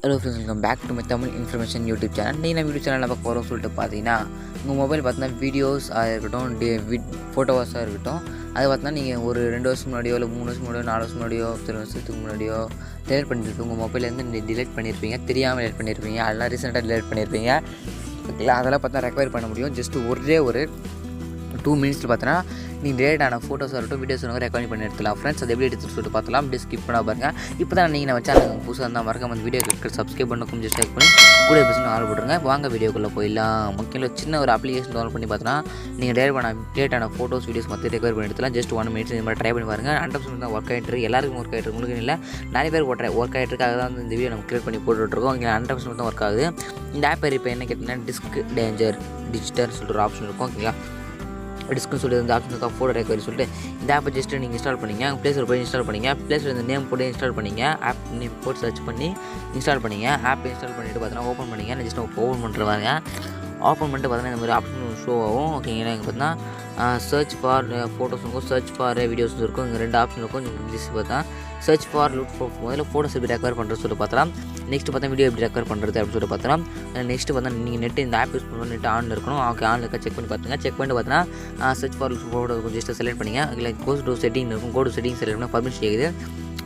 Hello friends, welcome back to my Tamil information YouTube channel. நீங்கள் நம்ம YouTube சேனலில் பார்க்க போகிறோம் சொல்லிட்டு பார்த்தீங்கன்னா, உங்கள் மொபைல் பார்த்தீங்கன்னா வீடியோஸ் இருக்கட்டும், ஃபோட்டோஸாக இருக்கட்டும், அது பார்த்தீங்கன்னா நீங்கள் ஒரு 2 வருஷம் முன்னாடியோ இல்லை 3 வருஷம் முன்னாடியோ 4 வருஷம் முன்னாடியோ 10 வருஷத்துக்கு முன்னாடியோ டெலிட் பண்ணியிருப்பீங்க. உங்கள் மொபைலேருந்து டிலீட் பண்ணியிருப்பீங்க, தெரியாமல் டெலிட் பண்ணியிருப்பீங்க, அதெல்லாம் ரீசெண்டாக டெலிட் பண்ணியிருப்பீங்க. ஓகேங்களா, அதெல்லாம் பார்த்தா ரெக்கவர் பண்ண முடியும். ஜஸ்ட் ஒரே ஒரு 2 மினிட்ஸில் பார்த்தீங்கன்னா நீங்கள் டேட் ஆன ஃபோட்டோஸாக இருக்கட்டும், வீடியோஸ் ரெக்கார்ட் பண்ணி எடுத்துக்கலாம். ஃப்ரெண்ட்ஸ், அது எப்படி எடுத்துகிட்டு சொல்லிட்டு பார்த்துலாம். ஸ்கிப் பண்ண பாருங்கள். இப்போ தான் நீங்கள் நம்ம சேனலுக்கு புதுசாக இருந்தால் மறக்காம அந்த வீடியோ சப்ஸ்கிரைப் பண்ணக்கும் ஜஸ்ட் லைக் பண்ணி கூட பேசணும் ஆள் போட்டுருங்க. வாங்க வீடியோக்குள்ளே போயிடலாம். முக்கியம் சின்ன ஒரு அப்ளிகேஷன் டவுன்லோட் பண்ணி பார்த்தோன்னா நீங்கள் டேட் ஆன ஃபோட்டோஸ் வீடியோஸ் மற்ற ரெக்கார்ட் பண்ணி எடுத்துலாம். ஜஸ்ட் 1 மினிட்ஸ் இந்த மாதிரி ட்ரை பண்ணி பாருங்கள். 100% தான் ஒர்க் ஆகிட்டு இருக்கு. எல்லாருக்கும் ஒர்க் ஆகிட்டு உங்களுக்கு இல்லை, நிறைய பேர் ஒர்க் ஆகிட்டு இருக்கு. அதுதான் இந்த வீடியோ நம்ம கிரியேட் பண்ணி போட்டுருக்கோம். இங்கே 100% தான் ஒர்க் ஆகுது. இந்த ஆப் பேர் இப்போ என்ன கேட்டிங்கன்னா டிஸ்க் டேஞ்சர் டிஜிட்டல் சொல்லிட்டு ஒரு ஆப்ஷன் இருக்கும். ஓகேங்களா, டிஸ்க்னு சொல்லி இந்த ஆப்ஷன் இருக்கா, ஃபோட்டோ ரெக்கவரி சொல்லிட்டு இந்த ஆப்பை ஜஸ்ட்டு நீங்கள் இன்ஸ்டால் பண்ணிங்க. ப்ளே ஸ்டோர் போய் இன்ஸ்டால் பண்ணிங்க. ப்ளே ஸ்டோர் இந்த நேம் போட்டு இன்ஸ்டால் பண்ணிங்க. ஆப் நேம் போட்டு சர்ச் பண்ணி இன்ஸ்டால் பண்ணிங்க. ஆப் இன்ஸ்டால் பண்ணிவிட்டு பார்த்தீங்கன்னா ஓப்பன் பண்ணிங்க. நான் ஜஸ்ட் ஓப்பன் பண்ணுறவாங்க. ஓப்பன் பண்ணிட்டு பார்த்தீங்கன்னா இந்த மாதிரி ஆப்ஷன் ஷோ ஆகும். ஓகேங்களா, இங்கே பார்த்தீங்கன்னா சர்ச் ஃபார் ஃபோட்டோஸ் இருக்கும், சர்ச் ஃபார் வீடியோஸ் இருக்கும். இங்கே 2 ஆப்ஷன் இருக்கும். ஜஸ்ட் பார்த்தா சர்ச் ஃபார் முதல்ல ஃபோட்டோஸ் எப்படி ரெக்கவர் பண்ணுறது சொல்லிட்டு பார்த்தலாம். நெக்ஸ்ட் பார்த்தா வீடியோ எப்படி ரெக்கவர் பண்ணுறது அப்படின்னு சொல்லிட்டு பார்த்தலாம். நெக்ஸ்ட் பார்த்தா நீங்கள் நெட் இந்த ஆப் யூஸ் பண்ணுவோம், நெட் ஆன் இருக்கணும். ஓகே, ஆன் இருக்க செக் பண்ணி பார்த்துங்க. செக் பண்ணிட்டு பார்த்தீங்கன்னா search for photo just select பண்ணிங்க. இல்லை கோஸ் டூ செட்டிங் இருக்கும், கோடு செட்டிங் செலக்ட் பண்ணி பர்மிஷன் கேட்குது.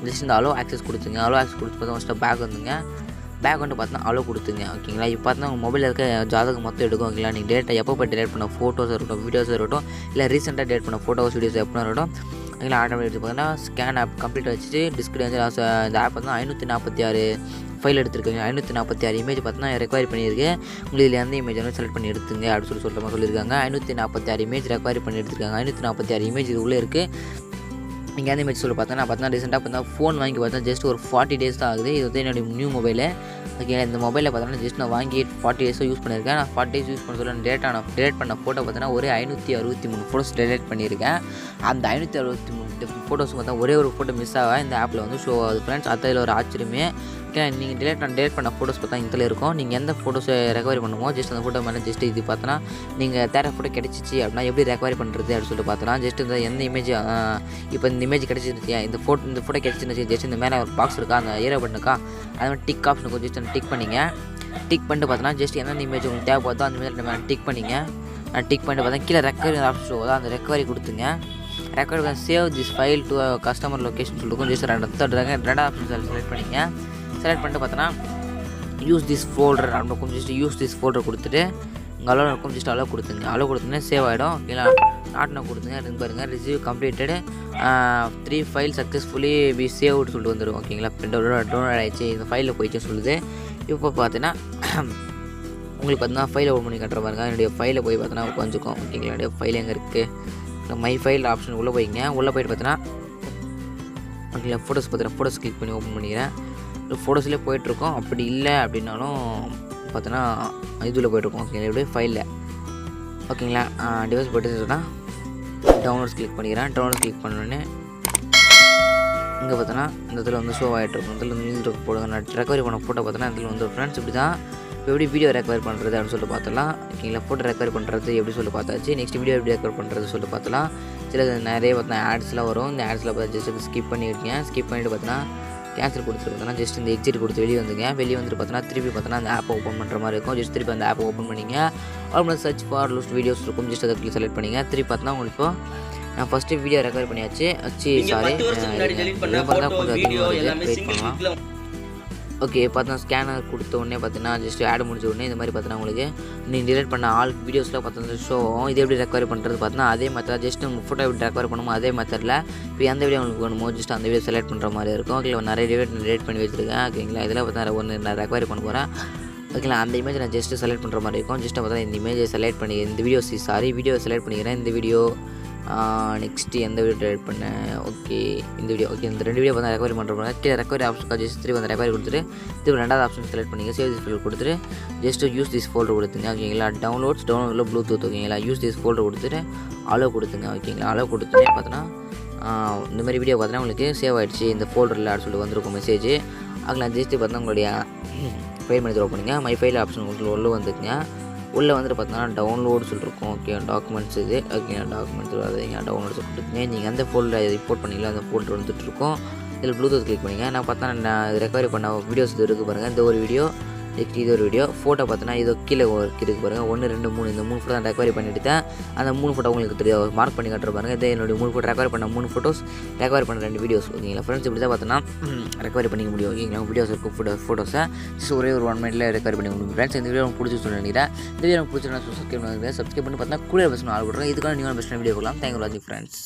ஜஸ்ட் இந்த அலோ ஆக்சஸ் கொடுத்துங்க. அலோ ஆக்சஸ் கொடுத்து பார்த்தா ஃபஸ்ட்டு பேக் வந்துங்க. பேக் வந்து பார்த்தீங்கன்னா அலோ கொடுத்துங்க. ஓகேங்களா, இப்போ பார்த்தீங்கன்னா உங்கள் மொபைலில் இருக்க ஜாதகம் மொத்தம் எடுக்கும். ஓகேங்களா, நீங்கள் டேட்டா எப்போ டெலிட் பண்ண ஃபோட்டோஸ் இருக்கட்டும், வீடியோஸ் இருக்கட்டும், இல்லை ரீசெண்டாக டெலிட் பண்ண ஃபோட்டோஸ் வீடியோஸ் எப்போ இருக்கட்டும். ஓகேங்களா, ஆட்டோமேட்டிக் பார்த்தீங்கன்னா ஸ்கேன் ஆப் கம்ப்ளீட் வச்சுட்டு டிஸ்கில் வந்து இந்த ஆப் வந்து 546 ஃபைல் எடுத்துருக்கீங்க. 546 இமேஜ் பார்த்தீங்கன்னா ரெக்வயரி பண்ணியிருக்கு. உங்களுக்கு இதில் எந்த இமேஜ் வந்து செலக்ட் பண்ணி எடுத்துங்க அப்படின்னு சொல்லிட்டு சொல்லியிருக்காங்க. 546 இமேஜ் ரெக்வயரி பண்ணி எடுத்துருக்காங்க. 546 இமேஜ் இது உள்ளே இருக்குது. நீங்கள் எந்த இமேஜ் சொல்லி பார்த்தீங்கன்னா ரீசெண்டாக பார்த்தா ஃபோன் வாங்கி பார்த்தா ஜஸ்ட் ஒரு 40 டேஸ் தான் ஆகுது. இது வந்து என்னுடைய நியூ மொபைலு. ஓகே, இந்த மொபைலில் பார்த்தீங்கன்னா ஜஸ்ட் நான் வாங்கி 40 டேஸாக யூஸ் பண்ணியிருக்கேன். நான் 40 டேஸ் யூஸ் பண்ண சொல்ல டெலிட் பண்ண ஃபோட்டோ பார்த்தீங்கன்னா ஒரே 563 ஃபோட்டோஸ் டெலிட் பண்ணியிருக்கேன். அந்த 563 ஃபோட்டோஸ் பார்த்தா ஒரே ஒரு ஃபோட்டோ மிஸ் ஆக இந்த ஆப்பில் வந்து ஷோ ஆகுது. ஃப்ரெண்ட்ஸ், அதில் ஒரு ஆச்சரியமே. ஓகே, நீங்கள் டெலிட் பண்ண ஃபோட்டோஸ் பார்த்தா இதில் இருக்கும். நீங்கள் எந்த ஃபோட்டோஸை ரெக்கவரி பண்ணுமோ ஜஸ்ட் அந்த ஃபோட்டோ மேலே ஜஸ்ட் இது பார்த்தோன்னா நீங்கள் தேர ஃபோட்டோ கிடச்சிச்சு அப்படின்னா எப்படி ரெக்கவரி பண்ணுறது அப்படின்னு சொல்லிட்டு பார்த்தோன்னா ஜஸ்ட் இந்த எந்த இமேஜ் இப்போ இந்த இமேஜ் கிடச்சிருச்சு, இந்த ஃபோட்டோ கிடச்சிருந்துச்சு, ஜஸ்ட் இந்த மேலே ஒரு பாக்ஸ் இருக்கா, அந்த ஏரோ பட்டனுக்கா, அது மாதிரி டிக் ஆப்ஷன் இருக்கும். ஜஸ்ட் அந்த டிக் பண்ணிங்க. டிக் பண்ணிட்டு பார்த்தோன்னா ஜஸ்ட் எந்தெந்த இமேஜ் உங்களுக்கு தேவைப்படுதோ அந்த இமேஜ் மேலே டிக் பண்ணிங்க. டிக் பண்ணிட்டு பார்த்தா கீழே ரெக்கவரி ஆப்ஷன் ஷோ தான், அந்த ரெக்கவரி கொடுத்துங்க. Recovery save this file to customer location சொல்லிருக்கும். ஜஸ்ட் ரெண்டாவது ஆப்ஷன் செலக்ட் பண்ணிங்க. செலக்ட் பண்ணிட்டு பார்த்தோன்னா யூஸ் திஸ் ஃபோல்டர் அப்படின்னு ஜஸ்ட் யூஸ் திஸ் ஃபோல்டர் கொடுத்துட்டு உங்கள் அளவு இருக்கும். ஜஸ்ட் அளவு கொடுத்துங்க. அளவு கொடுத்தோன்னே சேவ் ஆகிடும். ஓகேங்களா, நாட்னா கொடுத்துங்க. இருந்து பாருங்கள், receive completed 3 file successfully B saved சொல்லிட்டு வந்துடும். ஓகேங்களா, டவுன்லோட் ஆகிடுச்சு, இந்த ஃபைலில் போயிடுச்சுன்னு சொல்லுது. இப்போ பார்த்தீங்கன்னா உங்களுக்கு பார்த்தீங்கன்னா ஃபைலை ஓப்பன் பண்ணி கட்டுற பாருங்க. என்னுடைய ஃபைலை போய் பார்த்தீங்கன்னா கொஞ்சம் ஓகேங்களா, என்னுடைய ஃபைல் எங்கே இருக்குது, மை ஃபைல் ஆப்ஷன் உள்ளே போய்ங்க. உள்ளே போய்ட்டு பார்த்தீங்கன்னா ஓகேங்களா, ஃபோட்டோஸ் கிளிக் பண்ணி ஓப்பன் பண்ணிக்கிறேன். ஃபோட்டோஸ்லேயே போய்ட்டுருக்கோம். அப்படி இல்லை அப்படின்னாலும் பார்த்தோன்னா இதில் போய்ட்டுருக்கோம். ஓகேங்களா, இப்படியே ஃபைலில் ஓகேங்களா டிவைஸ் போய்ட்டு சொன்னால் டவுன்லோட்ஸ் கிளிக் பண்ணிக்கிறேன். டவுன்லோட்ஸ் கிளிக் பண்ணோடனே இங்கே பார்த்தோன்னா இந்த இதில் வந்து ஷோ ஆகிட்ருக்கும். இதில் வந்து மியூசிக் போடுங்க. நான் ரெக்கவரி பண்ண ஃபோட்டோ பார்த்தோன்னா இதில் வந்து ஃப்ரெண்ட்ஸ் இப்படி தான் எப்படி வீடியோ ரெக்கவர் பண்ணுறது அப்படின்னு சொல்லிட்டு பார்த்தலாம். ஓகேங்களா, ஃபோட்டோ ரெக்கவர் பண்ணுறது எப்படி சொல்லி பார்த்தாச்சு. நெக்ஸ்ட் வீடியோ எப்படி ரெக்கவர் பண்ணுறது சொல்லிட்டு பார்த்தலாம். சில நிறைய பார்த்தா ஆட்ஸ்லாம் வரும். இந்த ஆட்ஸில் பார்த்தா ஜஸ்ட் ஸ்கிப் பண்ணியிருக்கீங்க. ஸ்கிப் பண்ணிவிட்டு பார்த்தோன்னா கேன்சல் கொடுத்துட்டு பார்த்தோன்னா ஜஸ்ட் இந்த எக்ஸிட் கொடுத்து வெளியே வந்துங்க. வெளியே வந்துட்டு பார்த்தோன்னா திருப்பி பார்த்தோன்னா அந்த ஆப்பை ஓப்பன் பண்ணுற மாதிரி இருக்கும். ஜஸ்ட் திருப்பி அந்த ஆப்பை ஓப்பன் பண்ணிங்க. Almost search for list videos இருக்கும். ஜஸ்ட் அதை கிளிக் செலக்ட் பண்ணிங்க. திருப்பி பார்த்தோன்னா உங்களுக்கு இப்போ நான் ஃபஸ்ட்டு வீடியோ ரெக்கவர் பண்ணியாச்சு. சாரி கொஞ்சம் வெயிட் பண்ணலாம். ஓகே, பார்த்தா ஸ்கேனர் கொடுத்த உடனே பார்த்தீங்கன்னா ஜஸ்ட் ஆட் முடிஞ்ச உடனே இந்த மாதிரி பார்த்தீங்கன்னா உங்களுக்கு நீங்கள் டிலீட் பண்ண ஆல் வீடியோஸில் பார்த்தா ஷோ இது எப்படி ரெக்கவரி பண்ணுறது பார்த்தீங்கன்னா அதே மெத்தட். ஜஸ்ட் உங்கள் ஃபோட்டோ எப்படி ரெக்கவர் பண்ணுமோ அதே மெத்தடில் இப்போ எந்த வீடியோ உங்களுக்கு வேணுமோ ஜஸ்ட் அந்த வீடியோ செலக்ட் பண்ணுற மாதிரி இருக்கும். ஓகே, நிறைய டெலிட் பண்ணி வச்சுருக்கேன். ஓகேங்களா, இதில் பார்த்தா ஒன்று நான் ரெக்கவரி பண்ண போகிறேன். ஓகேங்களா, அந்த இமேஜ் நான் ஜஸ்ட்டு செலக்ட் பண்ணுற மாதிரி இருக்கும். ஜஸ்ட்டு பார்த்தா இந்த இமேஜை செலக்ட் பண்ணி இந்த வீடியோ செலக்ட் பண்ணிக்கிறேன். இந்த வீடியோ நெக்ஸ்ட்டு எந்த வீடியோ டெலிட் பண்ணேன். ஓகே, இந்த வீடியோ. ஓகே, இந்த 2 வீடியோ வந்து ரெக்கவரி பண்ணுறோம். கீழே ரெக்கவரி ஆப்ஷன் ஜஸ்ட் 3 வந்து ரெக்கவரி கொடுத்துட்டு திரும்ப 2வது ஆப்ஷன் செலக்ட் பண்ணிங்க. சேவ் திஸ் ஃபோல்டர் கொடுத்துட்டு ஜஸ்ட் யூஸ் திஸ் ஃபோல்டர் கொடுத்துங்க. ஓகேங்களா, டவுன்லோடில் ப்ளூடூத். ஓகேங்களா, யூஸ் திஸ் ஃபோல்டர் கொடுத்துட்டு அளவு கொடுத்துங்க. ஓகேங்களா, அளவு கொடுத்துட்டே பார்த்தோன்னா இந்த மாதிரி வீடியோ பார்த்தோன்னா உங்களுக்கு சேவ் ஆகிடுச்சு இந்த ஃபோல்டரில் அப்படின்னு சொல்லி வந்திருக்கும் மெசேஜ். அதில் ஜஸ்ட்டு பார்த்தா உங்களுடைய ஃபைல் பண்ணி த்ரோ பண்ணுங்க. மை ஃபைல் ஆப்ஷன் உங்களுக்கு உள்ளே வந்துக்குங்க. உள்ளே வந்துட்டு பார்த்தீங்கன்னா டவுன்லோடு சொல்லிருக்கோம். ஓகே, டாக்குமெண்ட்ஸ் இது. ஓகே, டாக்குமெண்ட்ஸ் அதைங்க டவுன்லோட்ஸ் கொடுத்துங்க. நீங்கள் எந்த ஃபோல்டர் ரிப்போர்ட் பண்ணிங்களோ அந்த ஃபோல்டர் வந்துட்டுருக்கோம். இதில் ப்ளூடூத் கிளிக் பண்ணிங்க. நான் பார்த்தா நான் ரெக்கவரி பண்ண வீடியோஸ் இது இருக்குது பாருங்கள். இந்த ஒரு வீடியோ, நெக்ஸ்ட் இது ஒரு வீடியோ. ஃபோட்டோ பார்த்தோன்னா இது கீழே இருக்குது பாருங்கள். 1, 2, 3 இந்த 3 ஃபோட்டோ தான் ரெக்கவரி பண்ணிட்டு தான். அந்த 3 ஃபோட்டோ உங்களுக்கு தெரியும், மார்க் பண்ணி காட்டுற பாருங்கள். இதே என்னுடைய 3 ஃபோட்டோ ரெக்கவரி பண்ண 3 ஃபோட்டோஸ், ரெக்கவரி பண்ண 2 வீடியோஸ். ஓகேங்களா ஃப்ரெண்ட்ஸ், இப்படி தான் பார்த்தோன்னா ரெக்கவரி பண்ணிக்க முடியும். ஓகேங்களா வீடியோஸ் இருக்கும், ஃபோட்டோஸை ஒரே ஒரு 1 மினிட்ல ரெக்கவரி பண்ணிக்க முடியும் ஃப்ரெண்ட்ஸ். இந்த வீடியோ உங்களுக்கு பிடிச்சி நினைக்கிறேன். இந்த வீடியோ உங்களுக்கு பிடிச்சிருந்தா சப்ஸ்கிரைப் பண்ணி பார்த்தா கூட பெஸ்ட் ஆள் கொடுக்குறேன். இதுக்கான நீங்கள் பெஸ்ட்டான வீடியோ பார்க்கலாம். தேங்க்யூ ஃபார் வாட்சிங் ஃப்ரெண்ட்ஸ்.